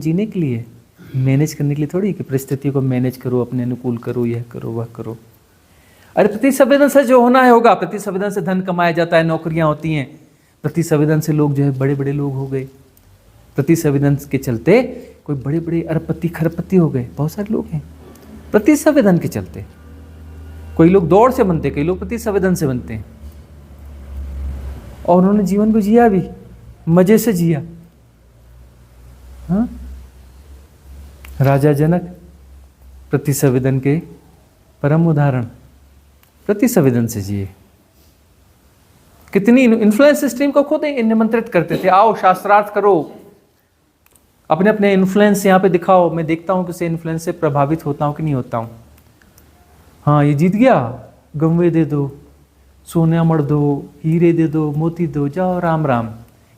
जीने के लिए, मैनेज करने के लिए थोड़ी कि परिस्थितियों को मैनेज करो, अपने अनुकूल करो, यह करो वह करो। अरे प्रति संवेदन से जो होना है होगा। प्रति संवेदन से धन कमाया जाता है, नौकरियां होती हैं। प्रति संवेदन से लोग जो है बड़े बड़े लोग हो गए। प्रति संवेदन के चलते कोई बड़े बड़े अरबपति खरबपति हो गए, बहुत सारे लोग हैं प्रति संवेदन के चलते। कोई लोग दौड़ से बनते, कई लोग प्रति संवेदन से बनते हैं। और उन्होंने जीवन को जिया भी, मजे से जिया। हाँ, राजा जनक प्रति संवेदन के परम उदाहरण, प्रति संवेदन से जिए। कितनी इन्फ्लुएंस स्ट्रीम को खुद निमंत्रित करते थे, आओ शास्त्रार्थ करो, अपने अपने इन्फ्लुएंस यहाँ पे दिखाओ, मैं देखता हूँ किसी इन्फ्लुएंस से प्रभावित होता हूँ कि नहीं होता हूँ। हाँ ये जीत गया, गमवे दे दो, सोना मर दो, हीरे दे दो, मोती दो, जाओ राम राम।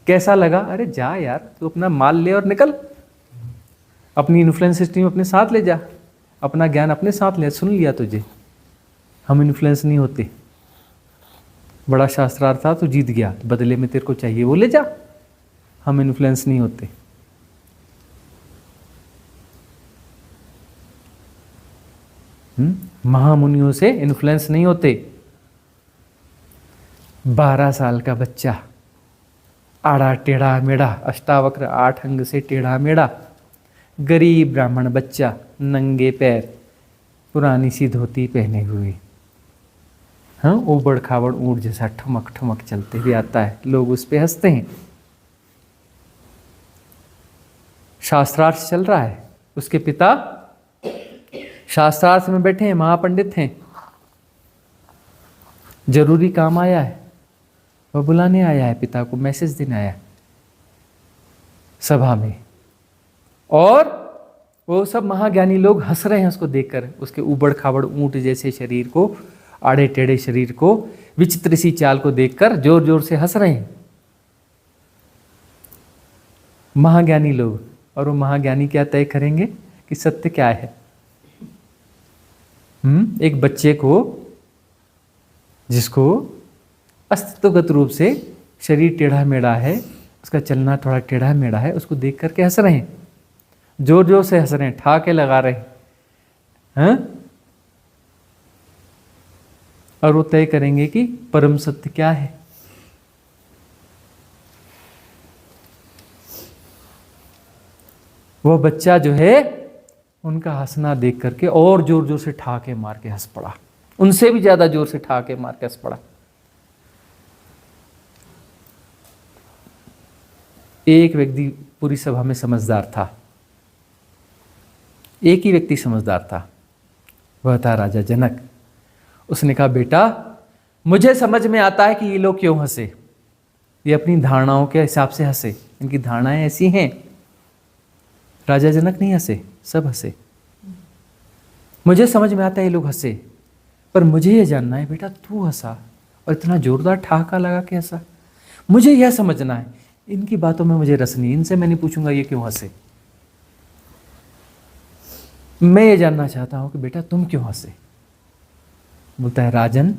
कैसा लगा? अरे जा यार, तू अपना माल ले और निकल, अपनी इन्फ्लुएंस स्ट्रीम अपने साथ ले जा, अपना ज्ञान अपने साथ ले। सुन लिया तुझे, हम इन्फ्लुएंस नहीं होते। बड़ा शास्त्रार्थ था, तू जीत गया, बदले में तेरे को चाहिए वो ले जा, हम इन्फ्लुएंस नहीं होते। महामुनियों से इन्फ्लुएंस नहीं होते। 12 साल का बच्चा, आड़ा टेढ़ा मेढ़ा, अष्टावक्र 8 अंग से टेढ़ा मेढ़ा, गरीब ब्राह्मण बच्चा, नंगे पैर, पुरानी सी धोती पहने हुए, हाँ ऊबड़ खाबड़ ऊँट जैसा ठमक ठमक चलते हुए आता है, लोग उस पे हंसते हैं। शास्त्रार्थ चल रहा है, उसके पिता शास्त्रार्थ में बैठे हैं, महापंडित हैं, जरूरी काम आया है, वह बुलाने आया है, पिता को मैसेज देने आया सभा में। और वो सब महाज्ञानी लोग हंस रहे हैं उसको देखकर, उसके ऊबड़ खाबड़ ऊंट जैसे शरीर को, आड़े टेढ़े शरीर को, विचित्र सी चाल को देखकर जोर जोर से हंस रहे हैं महाज्ञानी लोग। और वो महाज्ञानी क्या तय करेंगे कि सत्य क्या है। एक बच्चे को, जिसको अस्तित्वगत रूप से शरीर टेढ़ा मेढ़ा है, उसका चलना थोड़ा टेढ़ा मेढ़ा है, उसको देख करके हंस रहे हैं, जोर जोर से हंस रहे हैं, ठाके लगा रहे हैं। और वो तय करेंगे कि परम सत्य क्या है। वह बच्चा जो है उनका हंसना देख करके और जोर जोर से ठाके मार के हंस पड़ा, उनसे भी ज्यादा जोर से ठाके मार के हंस पड़ा। एक व्यक्ति पूरी सभा में समझदार था, एक ही व्यक्ति समझदार था, वह था राजा जनक। उसने कहा, बेटा मुझे समझ में आता है कि ये लोग क्यों हंसे, ये अपनी धारणाओं के हिसाब से हंसे, इनकी धारणाएं ऐसी हैं। राजा जनक नहीं हंसे, सब हंसे। मुझे समझ में आता है ये लोग हंसे, पर मुझे ये जानना है बेटा, तू हंसा और इतना जोरदार ठहाका लगा के हंसा, मुझे यह समझना है। इनकी बातों में मुझे रस नहीं, इनसे मैं नहीं पूछूंगा ये क्यों हंसे। मैं ये जानना चाहता हूं कि बेटा तुम क्यों हंसे। बोलता है, राजन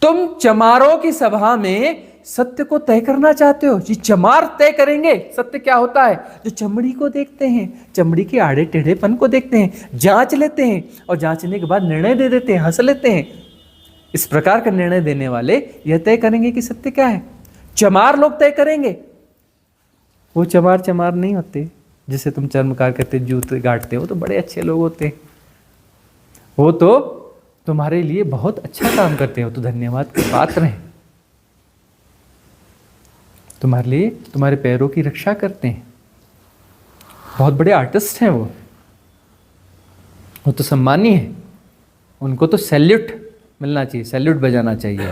तुम चमारों की सभा में सत्य को तय करना चाहते हो। ये चमार तय करेंगे सत्य क्या होता है, जो चमड़ी को देखते हैं, चमड़ी के आड़े टेढ़ेपन को देखते हैं, जांच लेते हैं और जांचने के बाद निर्णय दे देते हैं, हंस लेते हैं। इस प्रकार का निर्णय देने वाले यह तय करेंगे कि सत्य क्या है। चमार लोग तय करेंगे। वो चमार चमार नहीं होते जिसे तुम चर्मकार कहते, जूते गांठते हो, तो बड़े अच्छे लोग होते हैं। वो तो तुम्हारे लिए बहुत अच्छा काम करते हो, तो धन्यवाद के पात्र हैं। तुम्हारे लिए, तुम्हारे पैरों की रक्षा करते हैं, बहुत बड़े आर्टिस्ट हैं वो तो सम्मानीय है, उनको तो सैल्यूट मिलना चाहिए, सैल्यूट बजाना चाहिए।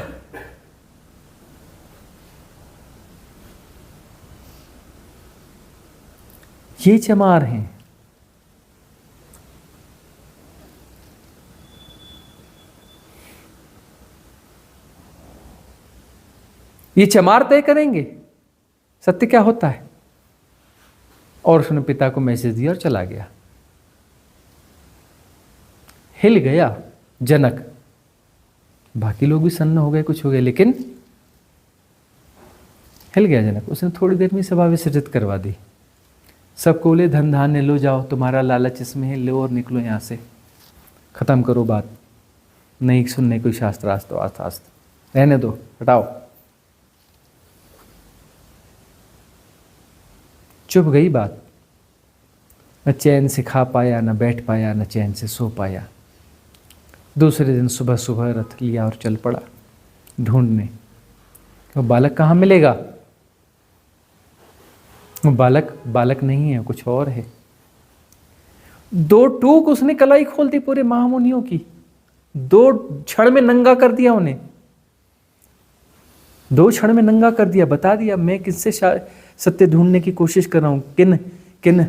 ये चमार हैं। ये चमार तय करेंगे सत्य क्या होता है। और उसने पिता को मैसेज दिया और चला गया। हिल गया जनक, बाकी लोग भी सन्न हो गए, कुछ हो गए, लेकिन हिल गया जनक। उसने थोड़ी देर में सभा विसर्जित करवा दी। सबको बोले धन धान्य लो, जाओ तुम्हारा लालच इसमें है, लो और निकलो यहाँ से, खत्म करो बात, नहीं सुनने कोई शास्त्रास्त्र शास्त्र, रहने दो, हटाओ। चुप गई बात। न चैन से खा पाया, न बैठ पाया, न चैन से सो पाया। दूसरे दिन सुबह सुबह रथ लिया और चल पड़ा ढूंढने। वो बालक कहाँ मिलेगा? वो बालक नहीं है, कुछ और है। 2 टूक उसने कलाई खोल दी पूरे महामुनियों की, 2 क्षण में नंगा कर दिया उन्हें, 2 क्षण में नंगा कर दिया, बता दिया मैं किससे सत्य ढूंढने की कोशिश कर रहा हूं, किन किन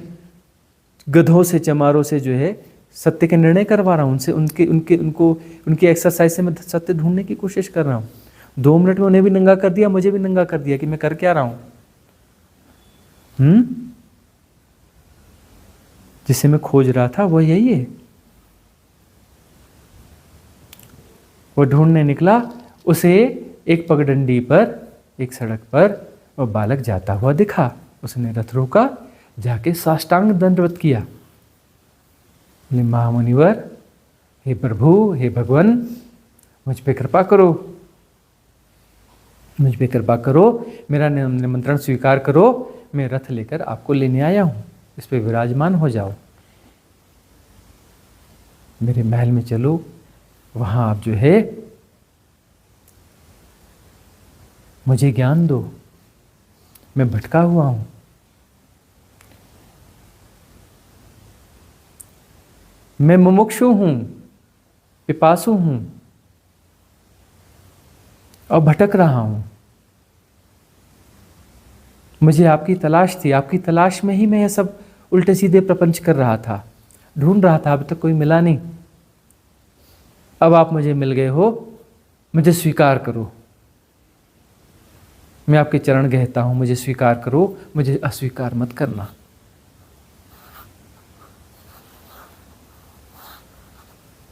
गधों से, चमारों से जो है सत्य के निर्णय करवा रहा हूं, उनसे उनकी एक्सरसाइज से मैं सत्य ढूंढने की कोशिश कर रहा हूं। 2 मिनट में उन्हें भी नंगा कर दिया, मुझे भी नंगा कर दिया कि मैं कर क्या रहा हूं। जिसे मैं खोज रहा था वो यही है। वो ढूंढने निकला, उसे एक पगडंडी पर, एक सड़क पर वो बालक जाता हुआ दिखा। उसने रथ रोका, जाके साष्टांग दंडवत किया। बोले महामुनिवर, हे प्रभु, हे भगवान, मुझ पे कृपा करो, मुझ पे कृपा करो, मेरा निमंत्रण स्वीकार करो, मैं रथ लेकर आपको लेने आया हूं, इस पे विराजमान हो जाओ, मेरे महल में चलो, वहां आप जो है मुझे ज्ञान दो, मैं भटका हुआ हूं। मैं मुमुक्षु हूं, पिपासु हूं और भटक रहा हूं। मुझे आपकी तलाश थी, आपकी तलाश में ही मैं यह सब उल्टे सीधे प्रपंच कर रहा था, ढूंढ रहा था, अभी तक कोई मिला नहीं। अब आप मुझे मिल गए हो, मुझे स्वीकार करो, मैं आपके चरण कहता हूं, मुझे स्वीकार करो, मुझे अस्वीकार मत करना।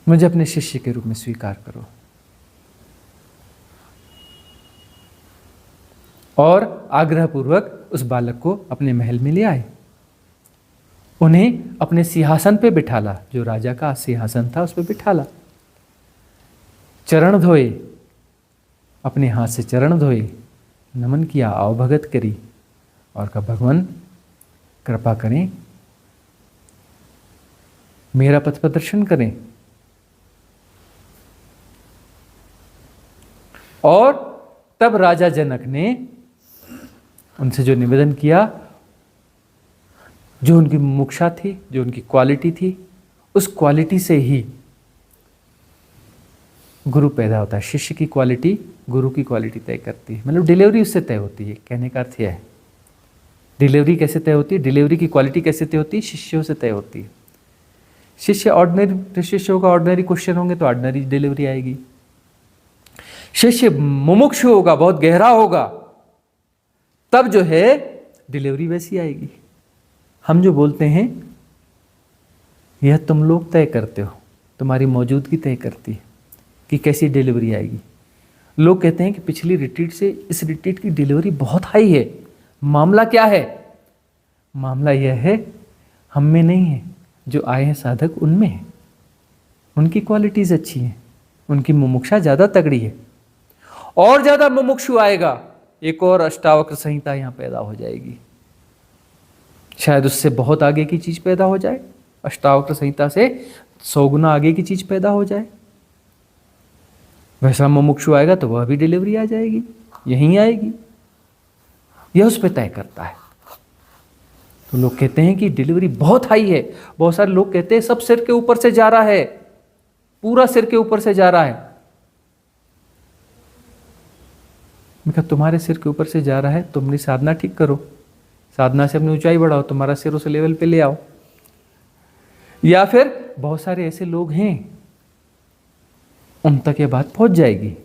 मुझे अपने शिष्य के रूप में स्वीकार करो। और आग्रहपूर्वक उस बालक को अपने महल में ले आए, उन्हें अपने सिंहासन पे बिठाला, जो राजा का सिंहासन था उस पे बिठाला, चरण धोए, अपने हाथ से चरण धोए, नमन किया, आवभगत करी और कहा भगवान कृपा करें, मेरा पथ प्रदर्शन करें। और तब राजा जनक ने उनसे जो निवेदन किया, जो उनकी मुमुक्षा थी, जो उनकी क्वालिटी थी, उस क्वालिटी से ही गुरु पैदा होता है। शिष्य की क्वालिटी गुरु की क्वालिटी तय करती है, मतलब डिलीवरी उससे तय होती है। कहने का अर्थ यह है, डिलीवरी कैसे तय होती है, डिलीवरी की क्वालिटी कैसे तय होती है, शिष्यों से तय होती है। शिष्य ऑर्डिनरी शिष्य होगा, ऑर्डिनरी क्वेश्चन होंगे तो ऑर्डिनरी डिलीवरी आएगी। शिष्य मुमुक्षु होगा, बहुत गहरा होगा, तब जो है डिलीवरी वैसी आएगी। हम जो बोलते हैं यह तुम लोग तय करते हो, तुम्हारी मौजूदगी तय करती है कि कैसी डिलीवरी आएगी। लोग कहते हैं कि पिछली रिट्रीट से इस रिट्रीट की डिलीवरी बहुत हाई है। मामला क्या है? मामला यह है हम में नहीं है, जो आए हैं साधक उनमें है, उनकी क्वालिटीज अच्छी हैं, उनकी मुमुक्षा ज़्यादा तगड़ी है। और ज़्यादा मुमुक्षु आएगा, एक और अष्टावक्र संहिता यहाँ पैदा हो जाएगी, शायद उससे बहुत आगे की चीज़ पैदा हो जाए, अष्टावक्र संहिता से 100 गुना आगे की चीज़ पैदा हो जाए। वैसा मुमुक्षु आएगा तो वह भी डिलीवरी आ जाएगी, यहीं आएगी, यह उस पर तय करता है। तो लोग कहते हैं कि डिलीवरी बहुत हाई है। बहुत सारे लोग कहते हैं सब सिर के ऊपर से जा रहा है, पूरा सिर के ऊपर से जा रहा है। मैं कहा तुम्हारे सिर के ऊपर से जा रहा है, तुम अपनी साधना ठीक करो, साधना से अपनी ऊंचाई बढ़ाओ, तुम्हारा सिर उस लेवल पे ले आओ। या फिर बहुत सारे ऐसे लोग हैं उन तक ये बात पहुंच जाएगी,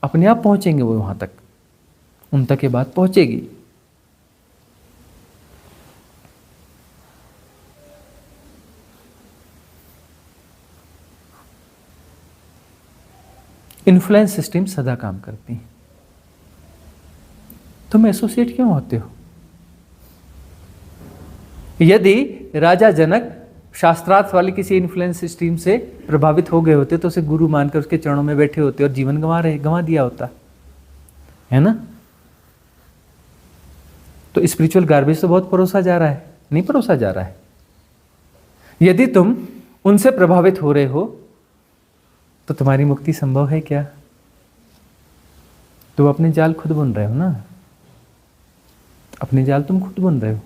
अपने आप पहुंचेंगे वो वहां तक, उन तक ये बात पहुंचेगी। इन्फ्लुएंस सिस्टम सदा काम करती हैं। तुम एसोसिएट क्यों होते हो? यदि राजा जनक शास्त्रार्थ वाले किसी इन्फ्लुएंस स्ट्रीम से प्रभावित हो गए होते तो उसे गुरु मानकर उसके चरणों में बैठे होते और जीवन गंवा दिया होता, है ना। तो स्पिरिचुअल गार्बेज तो बहुत परोसा जा रहा है, नहीं परोसा जा रहा है। यदि तुम उनसे प्रभावित हो रहे हो तो तुम्हारी मुक्ति संभव है क्या? तुम अपने जाल खुद बुन रहे हो ना, अपने जाल तुम खुद बुन रहे हो।